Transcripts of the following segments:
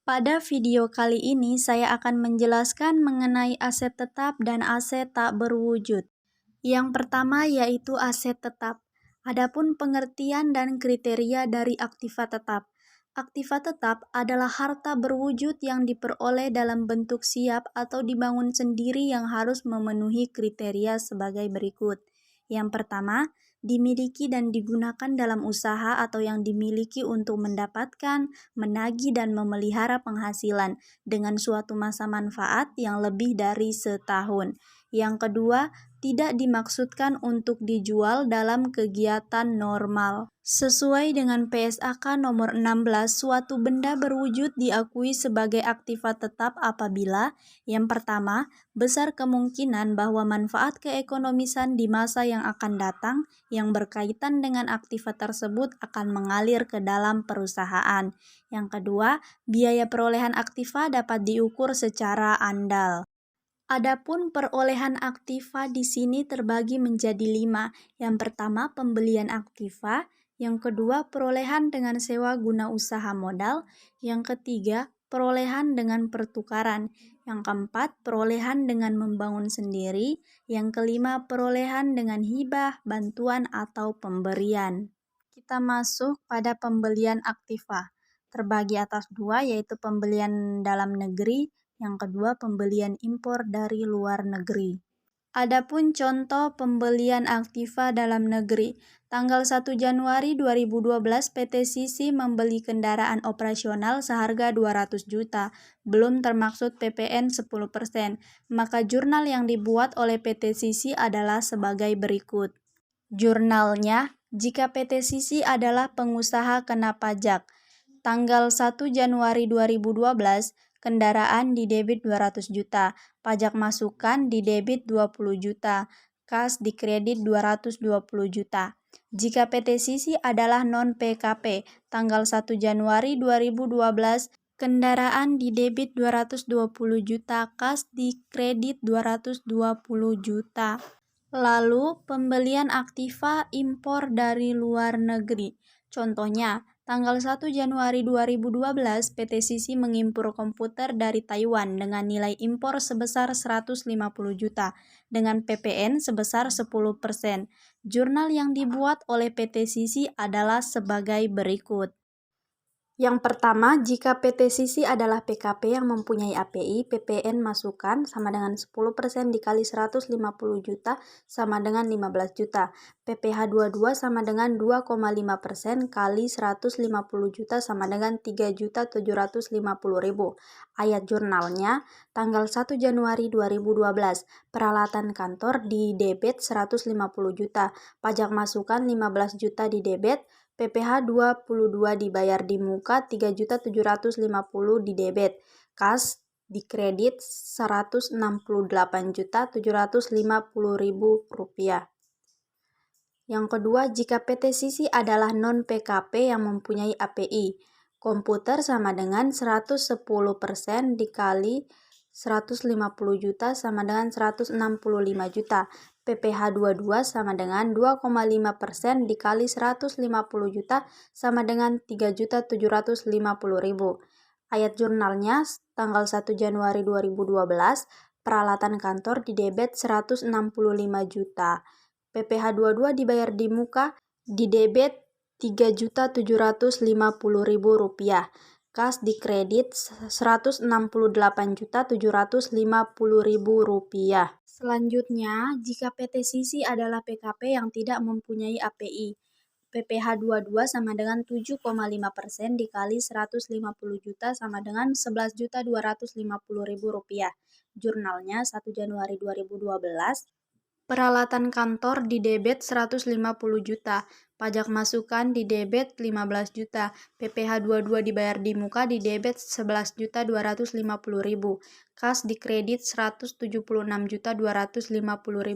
Pada video kali ini, saya akan menjelaskan mengenai aset tetap dan aset tak berwujud. Yang pertama yaitu aset tetap. Adapun pengertian dan kriteria dari aktiva tetap. Aktiva tetap adalah harta berwujud yang diperoleh dalam bentuk siap atau dibangun sendiri yang harus memenuhi kriteria sebagai berikut. Yang pertama, dimiliki dan digunakan dalam usaha atau yang dimiliki untuk mendapatkan, menagih dan memelihara penghasilan dengan suatu masa manfaat yang lebih dari setahun. Yang kedua, tidak dimaksudkan untuk dijual dalam kegiatan normal. Sesuai dengan PSAK nomor 16, suatu benda berwujud diakui sebagai aktiva tetap apabila yang pertama, besar kemungkinan bahwa manfaat keekonomisan di masa yang akan datang yang berkaitan dengan aktiva tersebut akan mengalir ke dalam perusahaan. Yang kedua, biaya perolehan aktiva dapat diukur secara andal. Adapun perolehan aktiva di sini terbagi menjadi 5. Yang pertama, pembelian aktiva. Yang kedua, perolehan dengan sewa guna usaha modal. Yang ketiga, perolehan dengan pertukaran. Yang keempat, perolehan dengan membangun sendiri. Yang kelima, perolehan dengan hibah, bantuan, atau pemberian. Kita masuk pada pembelian aktiva. Terbagi atas 2, yaitu pembelian dalam negeri. Yang kedua, pembelian impor dari luar negeri. Adapun contoh pembelian aktiva dalam negeri. Tanggal 1 Januari 2012 PT Sisi membeli kendaraan operasional seharga 200 juta, belum termaksud PPN 10%. Maka jurnal yang dibuat oleh PT Sisi adalah sebagai berikut. Jurnalnya, jika PT Sisi adalah pengusaha kena pajak. Tanggal 1 Januari 2012, kendaraan didebit 200 juta, pajak masukan didebit 20 juta, kas dikredit 220 juta. Jika PT Sisi adalah non-PKP, tanggal 1 Januari 2012, kendaraan didebit 220 juta, kas dikredit 220 juta. Lalu, pembelian aktiva impor dari luar negeri. Contohnya, tanggal 1 Januari 2012, PT Sisi mengimpor komputer dari Taiwan dengan nilai impor sebesar 150 juta, dengan PPN sebesar 10%. Jurnal yang dibuat oleh PT Sisi adalah sebagai berikut. Yang pertama, jika PT Sisi adalah PKP yang mempunyai API, PPN masukan sama dengan 10% dikali 150 juta sama dengan 15 juta. PPh 22 sama dengan 2,5% kali 150 juta sama dengan 3.750.000. Ayat jurnalnya, tanggal 1 Januari 2012, peralatan kantor di debit 150 juta, pajak masukan 15 juta di debit, PPh 22 dibayar di muka, 3.750 di debit. Kas dikredit 168.750.000 rupiah. Yang kedua, jika PT Sisi adalah non-PKP yang mempunyai API, komputer sama dengan 110% dikali 150 juta sama dengan 165 juta. PPh 22 sama dengan 2,5% dikali 150 juta sama dengan 3.750.000. Ayat jurnalnya, tanggal 1 Januari 2012, peralatan kantor didebet 165 juta. PPh 22 dibayar di muka, didebet 3.750.000 rupiah. Kas dikredit 168.750.000 rupiah. Selanjutnya, jika PT Sisi adalah PKP yang tidak mempunyai API, PPh 22 sama dengan 7,5% dikali 150 juta sama dengan 11.250.000 rupiah. Jurnalnya 1 Januari 2012, peralatan kantor didebet 150 juta, pajak masukan didebet 15 juta, PPh 22 dibayar di muka didebet 11.250.000, kas dikredit 176.250.000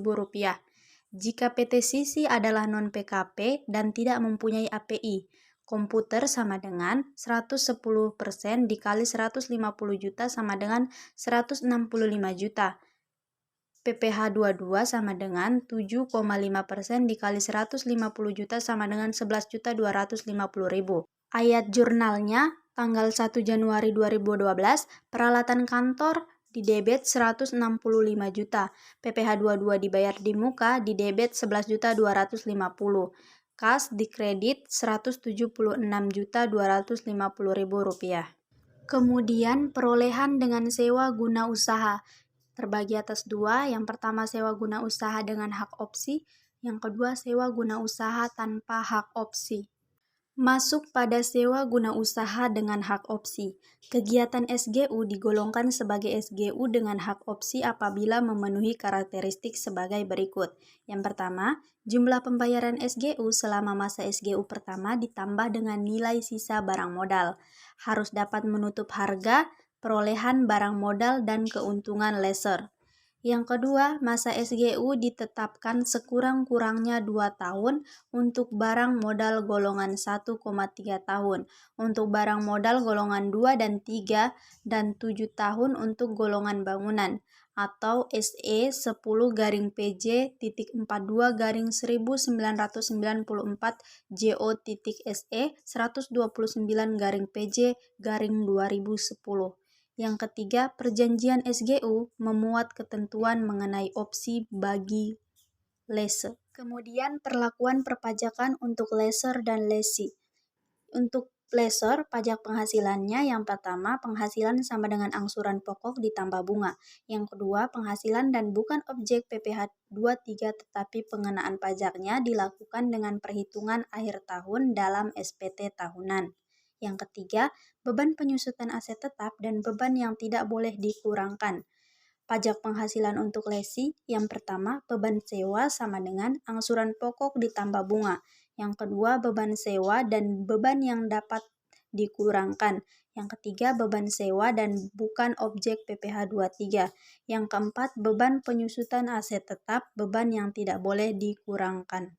rupiah. Jika PT Sisi adalah non-PKP dan tidak mempunyai API, komputer sama dengan 110% dikali 150 juta sama dengan 165 juta. PPh 22 sama dengan 7,5% dikali 150 juta sama dengan 11.250.000. Ayat jurnalnya, Tanggal 1 Januari 2012, peralatan kantor didebet 165 juta, PPh 22 dibayar di muka didebet 11.250, kas dikredit 176.250.000 rupiah. Kemudian perolehan dengan sewa guna usaha terbagi atas dua. Yang pertama sewa guna usaha dengan hak opsi, yang kedua sewa guna usaha tanpa hak opsi. Masuk pada sewa guna usaha dengan hak opsi. Kegiatan SGU digolongkan sebagai SGU dengan hak opsi apabila memenuhi karakteristik sebagai berikut. Yang pertama, jumlah pembayaran SGU selama masa SGU pertama ditambah dengan nilai sisa barang modal. Harus dapat menutup harga, perolehan barang modal, dan keuntungan lesser. Yang kedua, masa SGU ditetapkan sekurang-kurangnya 2 tahun untuk barang modal golongan 1,3 tahun, untuk barang modal golongan 2 dan 3, dan 7 tahun untuk golongan bangunan, atau SE 10-PJ.42-1994 JO.SE 129-PJ-2010. Yang ketiga, perjanjian SGU memuat ketentuan mengenai opsi bagi lese. Kemudian perlakuan perpajakan untuk lesser dan lessee. Untuk lesser, pajak penghasilannya yang pertama, penghasilan sama dengan angsuran pokok ditambah bunga. Yang kedua, penghasilan dan bukan objek PPh 23 tetapi pengenaan pajaknya dilakukan dengan perhitungan akhir tahun dalam SPT tahunan. Yang ketiga, beban penyusutan aset tetap dan beban yang tidak boleh dikurangkan. Pajak penghasilan untuk lessee, yang pertama, beban sewa sama dengan angsuran pokok ditambah bunga. Yang kedua, beban sewa dan beban yang dapat dikurangkan. Yang ketiga, beban sewa dan bukan objek PPh 23. Yang keempat, beban penyusutan aset tetap, beban yang tidak boleh dikurangkan.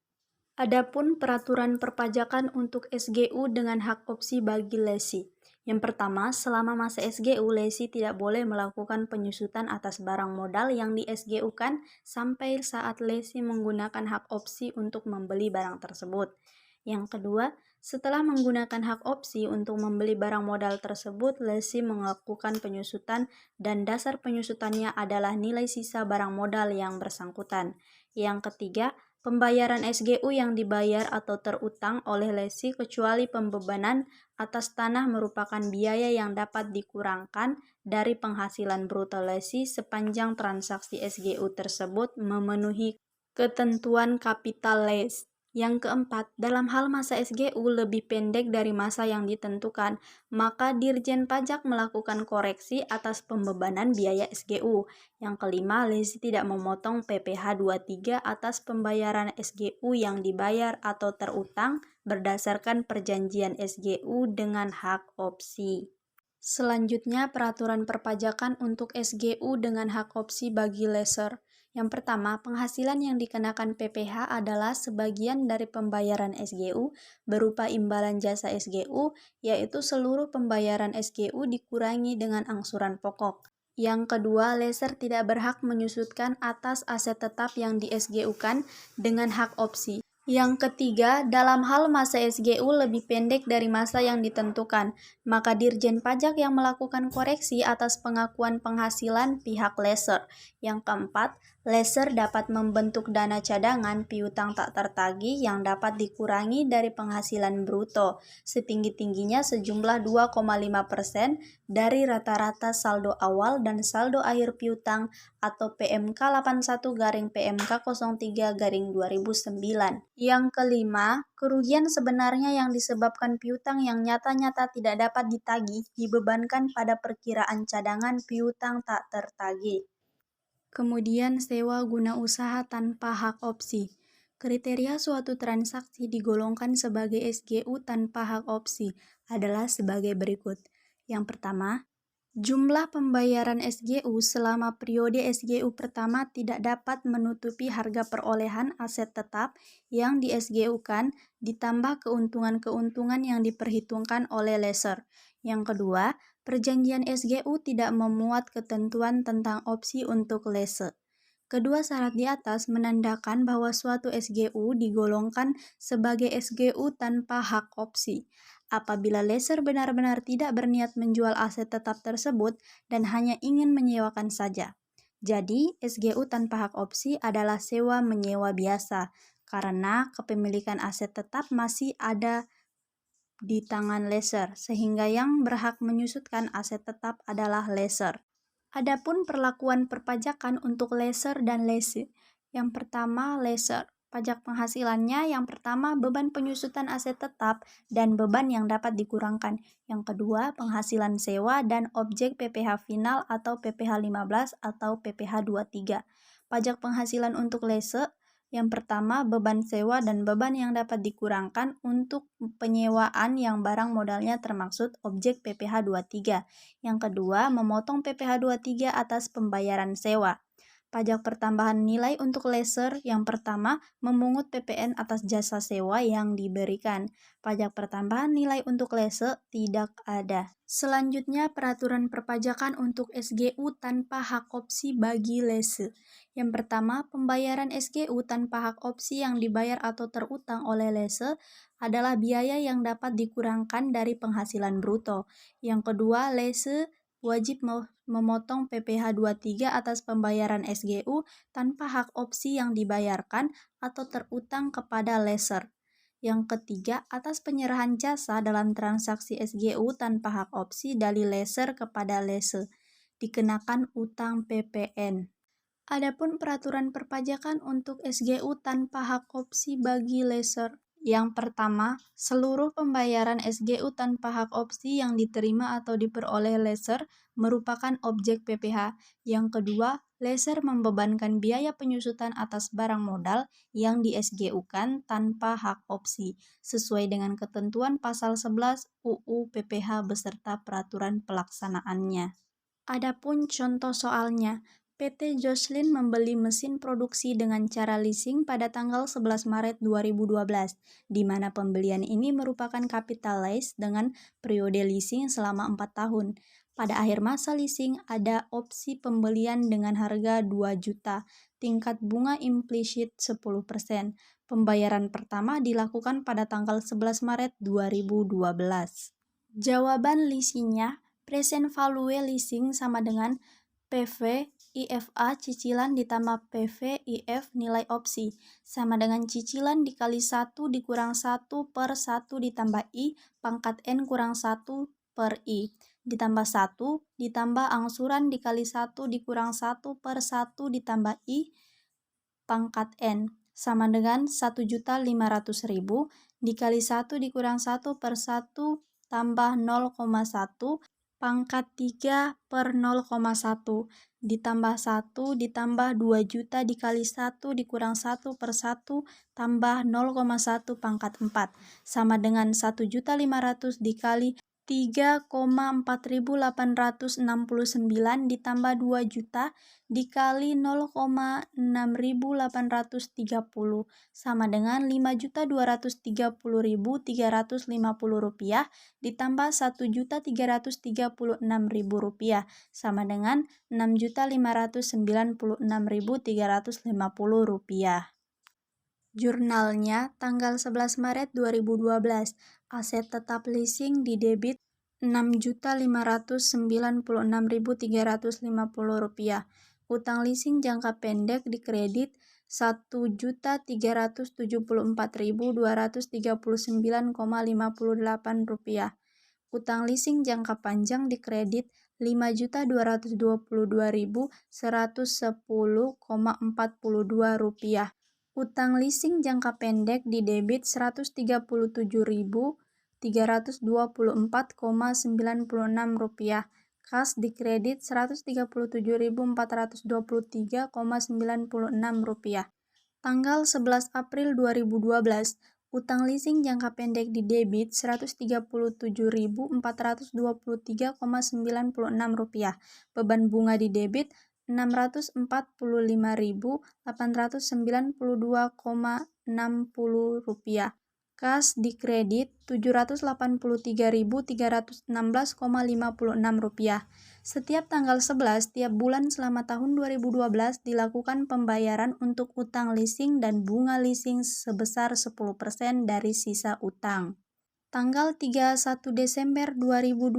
Adapun peraturan perpajakan untuk SGU dengan hak opsi bagi lessee. Yang pertama, selama masa SGU, lessee tidak boleh melakukan penyusutan atas barang modal yang di SGU-kan sampai saat lessee menggunakan hak opsi untuk membeli barang tersebut. Yang kedua, setelah menggunakan hak opsi untuk membeli barang modal tersebut, lessee melakukan penyusutan dan dasar penyusutannya adalah nilai sisa barang modal yang bersangkutan. Yang ketiga, pembayaran SGU yang dibayar atau terutang oleh lessee kecuali pembebanan atas tanah merupakan biaya yang dapat dikurangkan dari penghasilan bruto lessee sepanjang transaksi SGU tersebut memenuhi ketentuan kapital lease. Yang keempat, dalam hal masa SGU lebih pendek dari masa yang ditentukan, maka Dirjen Pajak melakukan koreksi atas pembebanan biaya SGU. Yang kelima, lessee tidak memotong PPh 23 atas pembayaran SGU yang dibayar atau terutang berdasarkan perjanjian SGU dengan hak opsi. Selanjutnya, peraturan perpajakan untuk SGU dengan hak opsi bagi lesser. Yang pertama, penghasilan yang dikenakan PPh adalah sebagian dari pembayaran SGU berupa imbalan jasa SGU, yaitu seluruh pembayaran SGU dikurangi dengan angsuran pokok. Yang kedua, lesser tidak berhak menyusutkan atas aset tetap yang di SGU-kan dengan hak opsi. Yang ketiga, dalam hal masa SGU lebih pendek dari masa yang ditentukan, maka Dirjen Pajak yang melakukan koreksi atas pengakuan penghasilan pihak lesser. Yang keempat, lesser dapat membentuk dana cadangan piutang tak tertagih yang dapat dikurangi dari penghasilan bruto setinggi-tingginya sejumlah 2,5% dari rata-rata saldo awal dan saldo akhir piutang atau PMK 81-PMK 03-2009. Yang kelima, kerugian sebenarnya yang disebabkan piutang yang nyata-nyata tidak dapat ditagih dibebankan pada perkiraan cadangan piutang tak tertagih. Kemudian sewa guna usaha tanpa hak opsi. Kriteria suatu transaksi digolongkan sebagai SGU tanpa hak opsi adalah sebagai berikut. Yang pertama, jumlah pembayaran SGU selama periode SGU pertama tidak dapat menutupi harga perolehan aset tetap yang di SGU-kan ditambah keuntungan-keuntungan yang diperhitungkan oleh lesser. Yang kedua, perjanjian SGU tidak memuat ketentuan tentang opsi untuk lessee. Kedua syarat di atas menandakan bahwa suatu SGU digolongkan sebagai SGU tanpa hak opsi. Apabila lessor benar-benar tidak berniat menjual aset tetap tersebut dan hanya ingin menyewakan saja. Jadi, SGU tanpa hak opsi adalah sewa menyewa biasa, karena kepemilikan aset tetap masih ada di tangan lessor, sehingga yang berhak menyusutkan aset tetap adalah lessor. Adapun perlakuan perpajakan untuk lessor dan lessee. Yang pertama, lessor. Pajak penghasilannya yang pertama beban penyusutan aset tetap dan beban yang dapat dikurangkan. Yang kedua, penghasilan sewa dan objek PPh final atau PPh 15 atau PPh 23. Pajak penghasilan untuk lessee yang pertama, beban sewa dan beban yang dapat dikurangkan untuk penyewaan yang barang modalnya termaksud objek PPh 23. Yang kedua, memotong PPh 23 atas pembayaran sewa. Pajak pertambahan nilai untuk lessor yang pertama, memungut PPN atas jasa sewa yang diberikan. Pajak pertambahan nilai untuk lessee tidak ada. Selanjutnya, peraturan perpajakan untuk SGU tanpa hak opsi bagi lessee. Yang pertama, pembayaran SGU tanpa hak opsi yang dibayar atau terutang oleh lessee adalah biaya yang dapat dikurangkan dari penghasilan bruto. Yang kedua, lessee wajib memotong PPh 23 atas pembayaran SGU tanpa hak opsi yang dibayarkan atau terutang kepada lessor. Yang ketiga, atas penyerahan jasa dalam transaksi SGU tanpa hak opsi dari lessor kepada lessee, dikenakan utang PPN. Adapun peraturan perpajakan untuk SGU tanpa hak opsi bagi lessor. Yang pertama, seluruh pembayaran SGU tanpa hak opsi yang diterima atau diperoleh lessor merupakan objek PPh. Yang kedua, lessor membebankan biaya penyusutan atas barang modal yang di SGU-kan tanpa hak opsi, sesuai dengan ketentuan pasal 11 UU PPh beserta peraturan pelaksanaannya. Adapun contoh soalnya, PT Jocelyn membeli mesin produksi dengan cara leasing pada tanggal 11 Maret 2012, di mana pembelian ini merupakan capitalized dengan periode leasing selama 4 tahun. Pada akhir masa leasing, ada opsi pembelian dengan harga 2 juta, tingkat bunga implisit 10%. Pembayaran pertama dilakukan pada tanggal 11 Maret 2012. Jawaban leasingnya, present value leasing sama dengan PV IFA cicilan ditambah PV IF nilai opsi sama dengan cicilan dikali 1 dikurang 1 per 1 ditambah I pangkat N kurang 1 per I ditambah 1 ditambah angsuran dikali 1 dikurang 1 per 1 ditambah I pangkat N sama dengan 1.500.000 dikali 1 dikurang 1 per 1 tambah 0,1 pangkat 3 per 0,1 ditambah 1 ditambah 2 juta dikali 1 dikurang 1 per 1 tambah 0,1 pangkat 4 sama dengan 1.500.000 dikali 3,4869 ditambah 2 juta dikali 0,6830 sama dengan 5.230.350 rupiah ditambah 1.336.000 rupiah sama dengan 6.596.350 rupiah. Jurnalnya tanggal 11 Maret 2012, aset tetap leasing di debit 6.596.350 rupiah. Utang leasing jangka pendek di kredit 1.374.239,58 rupiah. Utang leasing jangka panjang di kredit 5.222.110,42 rupiah. Utang leasing jangka pendek di debit 137.324,96 rupiah. Kas di kredit 137.423,96 rupiah. Tanggal 11 April 2012, utang leasing jangka pendek di debit 137.423,96 rupiah. Beban bunga di debit 645.892,60 rupiah. Kas di kredit 783.316,56 rupiah. Setiap tanggal 11 tiap bulan selama tahun 2012 dilakukan pembayaran untuk utang leasing dan bunga leasing sebesar 10% dari sisa utang. Tanggal 31 Desember 2012,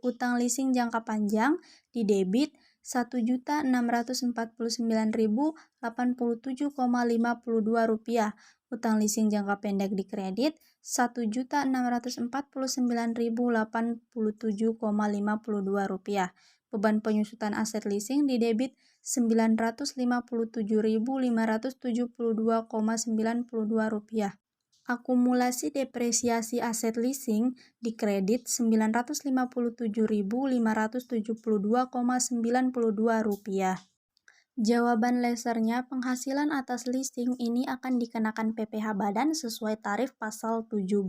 utang leasing jangka panjang didebit Rp1.649.087,52. Utang leasing jangka pendek dikredit Rp1.649.087,52. Beban penyusutan aset leasing didebit Rp957.572,92. Akumulasi depresiasi aset leasing dikredit Rp955.572,92. Jawaban lasernya, penghasilan atas leasing ini akan dikenakan PPh Badan sesuai tarif pasal 17.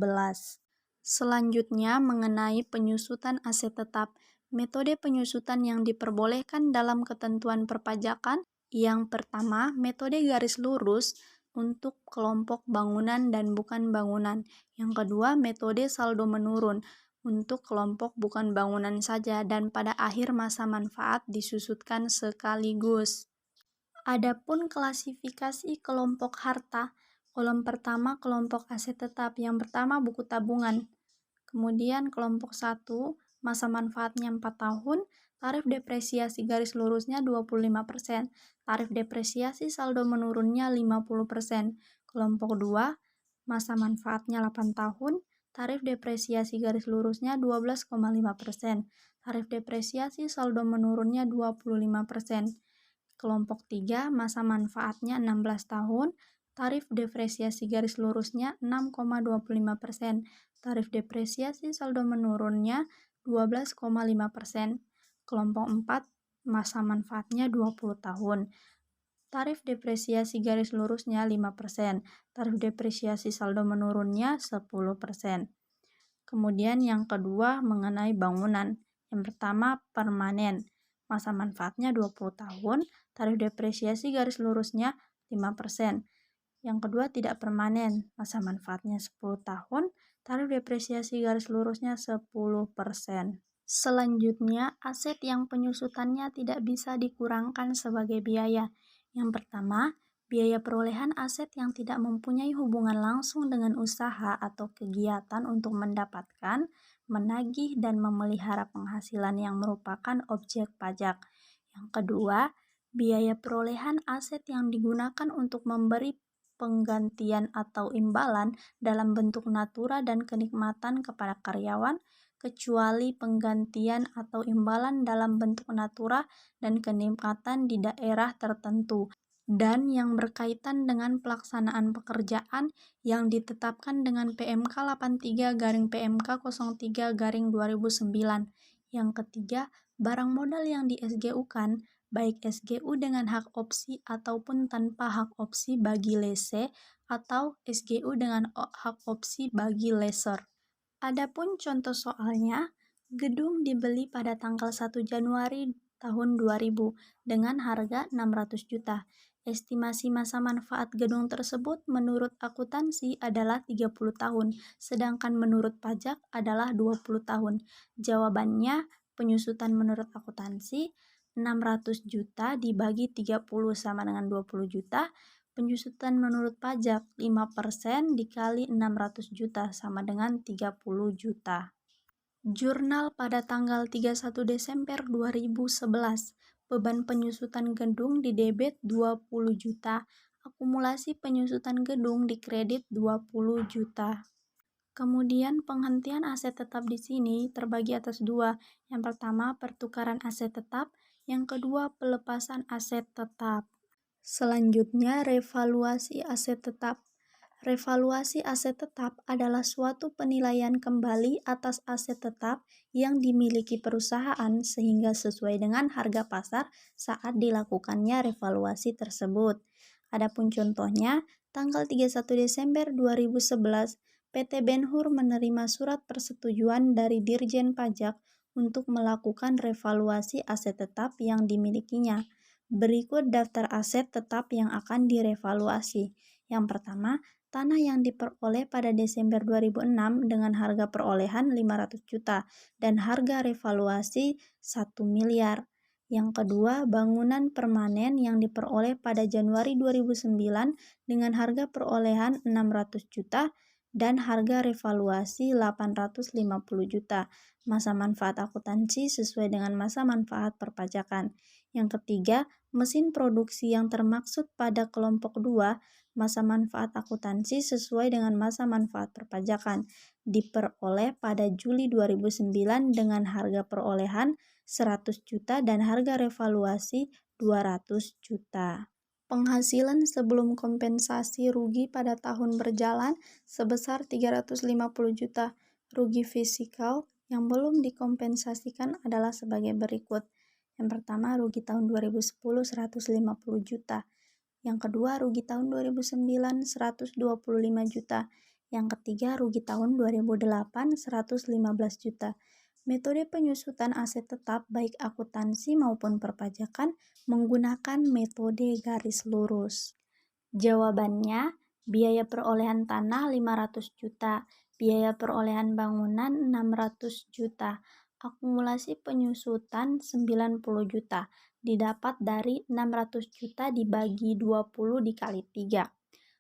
Selanjutnya mengenai penyusutan aset tetap. Metode penyusutan yang diperbolehkan dalam ketentuan perpajakan. Yang pertama, metode garis lurus untuk kelompok bangunan dan bukan bangunan. Yang kedua, metode saldo menurun untuk kelompok bukan bangunan saja dan pada akhir masa manfaat disusutkan sekaligus. Adapun klasifikasi kelompok harta, kolom pertama kelompok aset tetap. Yang pertama buku tabungan. Kemudian kelompok 1, masa manfaatnya 4 tahun, tarif depresiasi garis lurusnya 25%, tarif depresiasi saldo menurunnya 50%. Kelompok 2, masa manfaatnya 8 tahun, tarif depresiasi garis lurusnya 12,5%, tarif depresiasi saldo menurunnya 25%. Kelompok 3, masa manfaatnya 16 tahun, tarif depresiasi garis lurusnya 6,25%, tarif depresiasi saldo menurunnya 12,5%. Kelompok 4, masa manfaatnya 20 tahun. Tarif depresiasi garis lurusnya 5%, tarif depresiasi saldo menurunnya 10%. Kemudian yang kedua mengenai bangunan. Yang pertama permanen, masa manfaatnya 20 tahun, tarif depresiasi garis lurusnya 5%. Yang kedua tidak permanen, masa manfaatnya 10 tahun, tarif depresiasi garis lurusnya 10%. Selanjutnya, aset yang penyusutannya tidak bisa dikurangkan sebagai biaya. Yang pertama, biaya perolehan aset yang tidak mempunyai hubungan langsung dengan usaha atau kegiatan untuk mendapatkan, menagih, dan memelihara penghasilan yang merupakan objek pajak. Yang kedua, biaya perolehan aset yang digunakan untuk memberi penggantian atau imbalan dalam bentuk natura dan kenikmatan kepada karyawan, kecuali penggantian atau imbalan dalam bentuk natura dan kenikmatan di daerah tertentu, dan yang berkaitan dengan pelaksanaan pekerjaan yang ditetapkan dengan PMK 83/PMK 03/2009. Yang ketiga, barang modal yang di SGU-kan, baik SGU dengan hak opsi ataupun tanpa hak opsi bagi lese atau SGU dengan hak opsi bagi lessor. Adapun contoh soalnya, gedung dibeli pada tanggal 1 Januari tahun 2000 dengan harga 600 juta. Estimasi masa manfaat gedung tersebut menurut akuntansi adalah 30 tahun, sedangkan menurut pajak adalah 20 tahun. Jawabannya, penyusutan menurut akuntansi 600 juta dibagi 30 sama dengan 20 juta. Penyusutan menurut pajak 5% dikali 600 juta sama dengan 30 juta. Jurnal pada tanggal 31 Desember 2011. Beban penyusutan gedung di debit 20 juta. Akumulasi penyusutan gedung di kredit 20 juta. Kemudian penghentian aset tetap di sini terbagi atas dua. Yang pertama pertukaran aset tetap, yang kedua pelepasan aset tetap. Selanjutnya, revaluasi aset tetap. Revaluasi aset tetap adalah suatu penilaian kembali atas aset tetap yang dimiliki perusahaan sehingga sesuai dengan harga pasar saat dilakukannya revaluasi tersebut. Adapun contohnya, tanggal 31 Desember 2011, PT Ben-Hur menerima surat persetujuan dari Dirjen Pajak untuk melakukan revaluasi aset tetap yang dimilikinya. Berikut daftar aset tetap yang akan direvaluasi. Yang pertama, tanah yang diperoleh pada Desember 2006 dengan harga perolehan 500 juta dan harga revaluasi 1 miliar. Yang kedua, bangunan permanen yang diperoleh pada Januari 2009 dengan harga perolehan 600 juta dan harga revaluasi 850 juta. Masa manfaat akuntansi sesuai dengan masa manfaat perpajakan. Yang ketiga, mesin produksi yang termaksud pada kelompok 2, masa manfaat akuntansi sesuai dengan masa manfaat perpajakan, diperoleh pada Juli 2009 dengan harga perolehan 100 juta dan harga revaluasi 200 juta. Penghasilan sebelum kompensasi rugi pada tahun berjalan sebesar 350 juta. Rugi fiskal yang belum dikompensasikan adalah sebagai berikut. Yang pertama, rugi tahun 2010 150 juta. Yang kedua, rugi tahun 2009 125 juta. Yang ketiga, rugi tahun 2008 115 juta. Metode penyusutan aset tetap baik akuntansi maupun perpajakan menggunakan metode garis lurus. Jawabannya, biaya perolehan tanah 500 juta, biaya perolehan bangunan 600 juta, akumulasi penyusutan 90 juta, didapat dari 600 juta dibagi 20 dikali 3.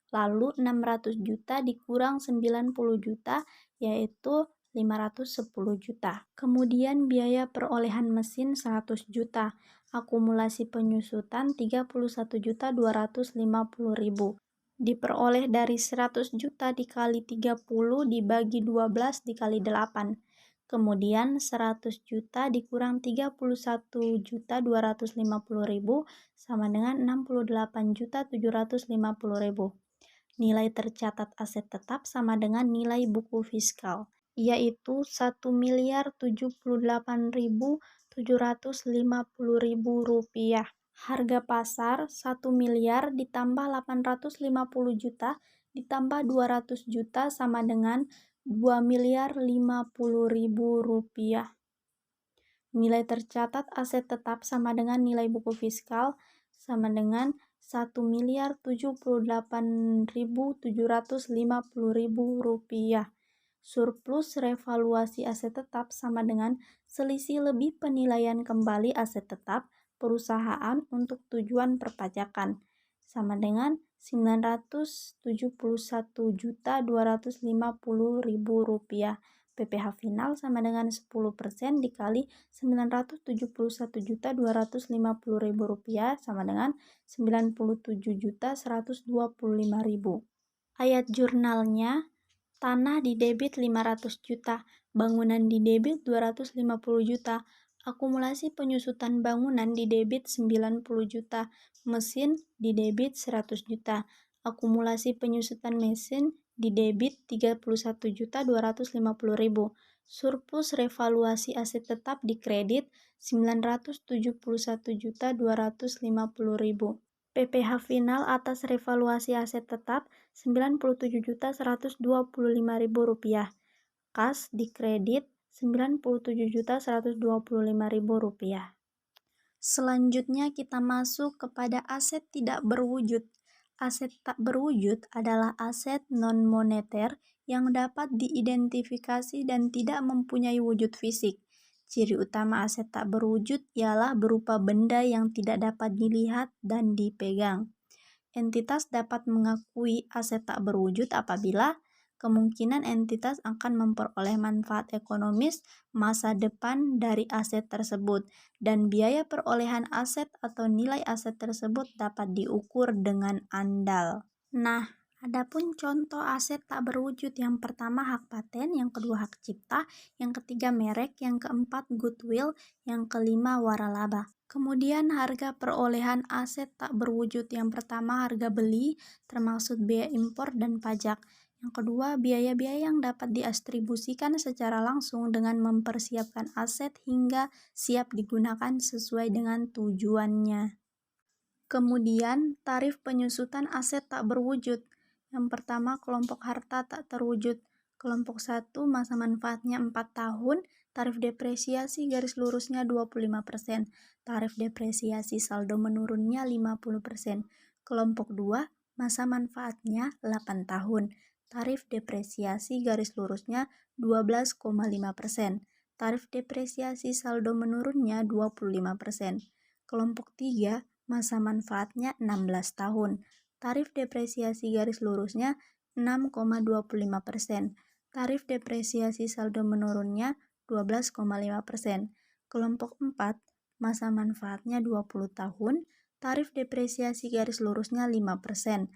Lalu 600 juta dikurang 90 juta yaitu 510 juta. Kemudian biaya perolehan mesin 100 juta. Akumulasi penyusutan 31.250.000. Diperoleh dari 100 juta dikali 30 dibagi 12 dikali 8. Kemudian 100 juta dikurang 31.250.000 sama dengan 68.750.000. Nilai tercatat aset tetap sama dengan nilai buku fiskal, yaitu Rp1.078.750.000. Harga pasar 1 miliar ditambah 850 juta ditambah 200 juta sama dengan Rp2.050.000. Nilai tercatat aset tetap sama dengan nilai buku fiskal sama dengan Rp1.078.750.000. Surplus revaluasi aset tetap sama dengan selisih lebih penilaian kembali aset tetap perusahaan untuk tujuan perpajakan sama dengan Rp971.250.000. PPh final sama dengan 10% dikali Rp971.250.000 sama dengan Rp97.125.000. Ayat jurnalnya, tanah di debit 500 juta, bangunan di debit 250 juta, akumulasi penyusutan bangunan di debit 90 juta, mesin di debit 100 juta, akumulasi penyusutan mesin di debit 31.250.000. Surplus revaluasi aset tetap di kredit 971.250.000. PPh final atas revaluasi aset tetap Rp97.125.000. Kas di kredit Rp97.125.000. Selanjutnya kita masuk kepada aset tidak berwujud. Aset tak berwujud adalah aset non-moneter yang dapat diidentifikasi dan tidak mempunyai wujud fisik. Ciri utama aset tak berwujud ialah berupa benda yang tidak dapat dilihat dan dipegang. Entitas dapat mengakui aset tak berwujud apabila kemungkinan entitas akan memperoleh manfaat ekonomis masa depan dari aset tersebut, dan biaya perolehan aset atau nilai aset tersebut dapat diukur dengan andal. Nah, adapun contoh aset tak berwujud, yang pertama hak paten, yang kedua hak cipta, yang ketiga merek, yang keempat goodwill, yang kelima waralaba. Kemudian harga perolehan aset tak berwujud, yang pertama harga beli termasuk biaya impor dan pajak. Yang kedua, biaya-biaya yang dapat diatribusikan secara langsung dengan mempersiapkan aset hingga siap digunakan sesuai dengan tujuannya. Kemudian, tarif penyusutan aset tak berwujud. Yang pertama, kelompok harta tak terwujud. Kelompok 1, masa manfaatnya 4 tahun, tarif depresiasi garis lurusnya 25%, tarif depresiasi saldo menurunnya 50%. Kelompok 2, masa manfaatnya 8 tahun, tarif depresiasi garis lurusnya 12,5%, tarif depresiasi saldo menurunnya 25%. Kelompok 3, masa manfaatnya 16 tahun, tarif depresiasi garis lurusnya 6,25%. Tarif depresiasi saldo menurunnya 12,5%. Kelompok 4, masa manfaatnya 20 tahun, tarif depresiasi garis lurusnya 5%.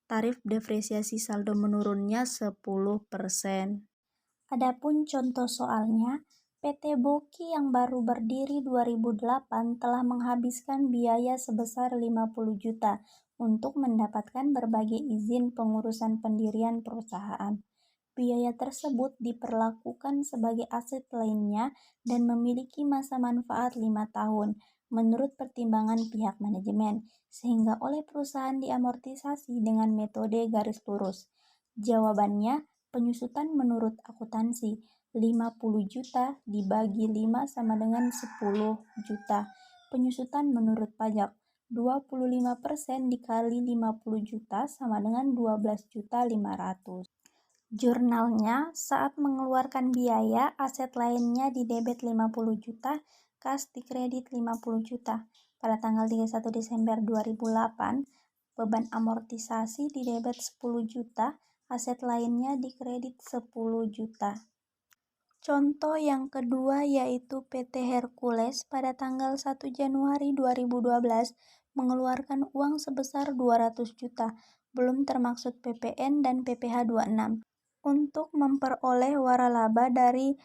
Tarif depresiasi saldo menurunnya 10%. Adapun contoh soalnya, PT Boki yang baru berdiri 2008 telah menghabiskan biaya sebesar 50 juta untuk mendapatkan berbagai izin pengurusan pendirian perusahaan. Biaya tersebut diperlakukan sebagai aset lainnya dan memiliki masa manfaat 5 tahun menurut pertimbangan pihak manajemen, sehingga oleh perusahaan diamortisasi dengan metode garis lurus. Jawabannya, penyusutan menurut akuntansi, 50 juta dibagi 5 sama dengan 10 juta. Penyusutan menurut pajak, 25% dikali 50 juta sama dengan 12.500.000. Jurnalnya, saat mengeluarkan biaya, aset lainnya didebit 50 juta, kas dikredit 50 juta. Pada tanggal 31 Desember 2008, beban amortisasi didebit 10 juta, aset lainnya dikredit 10 juta. Contoh yang kedua yaitu PT Hercules pada tanggal 1 Januari 2012 mengeluarkan uang sebesar 200 juta, belum termaksud PPN dan PPh 26, untuk memperoleh waralaba dari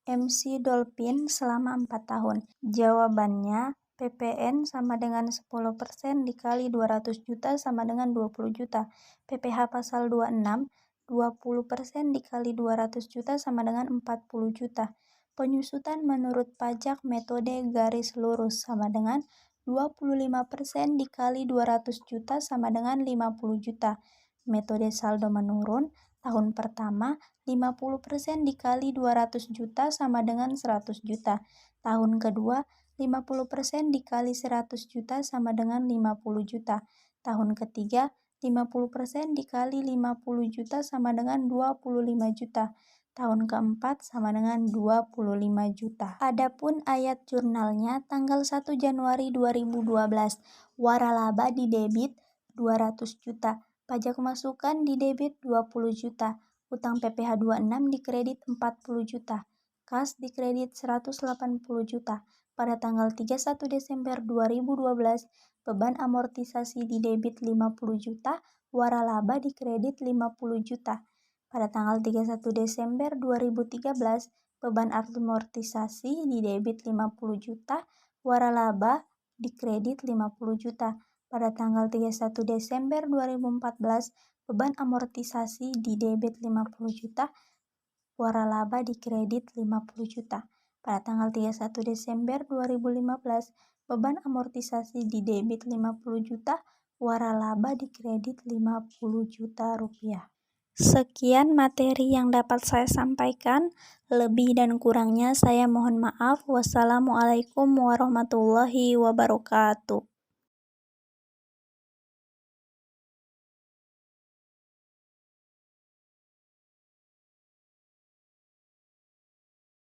MC Dolphin selama 4 tahun. Jawabannya, PPN sama dengan 10% dikali 200 juta sama dengan 20 juta. PPh pasal 26, 20% dikali 200 juta sama dengan 40 juta. Penyusutan menurut pajak metode garis lurus sama dengan 25% dikali 200 juta sama dengan 50 juta. Metode saldo menurun, tahun pertama 50% dikali 200 juta sama dengan 100 juta. Tahun kedua 50% dikali 100 juta sama dengan 50 juta. Tahun ketiga 50% dikali 50 juta sama dengan 25 juta. Tahun keempat sama dengan 25 juta. Adapun ayat jurnalnya tanggal 1 Januari 2012, waralaba didebit 200 juta. Pajak masukan didebit 20 juta, utang PPh 26 dikredit 40 juta, kas dikredit 180 juta. Pada tanggal 31 Desember 2012, beban amortisasi didebit 50 juta, waralaba dikredit 50 juta. Pada tanggal 31 Desember 2013, beban amortisasi didebit 50 juta, waralaba dikredit 50 juta. Pada tanggal 31 Desember 2014, beban amortisasi didebit 50 juta, waralaba dikredit 50 juta. Pada tanggal 31 Desember 2015, beban amortisasi didebit 50 juta, waralaba dikredit 50 juta rupiah. Sekian materi yang dapat saya sampaikan. Lebih dan kurangnya saya mohon maaf. Wassalamualaikum warahmatullahi wabarakatuh.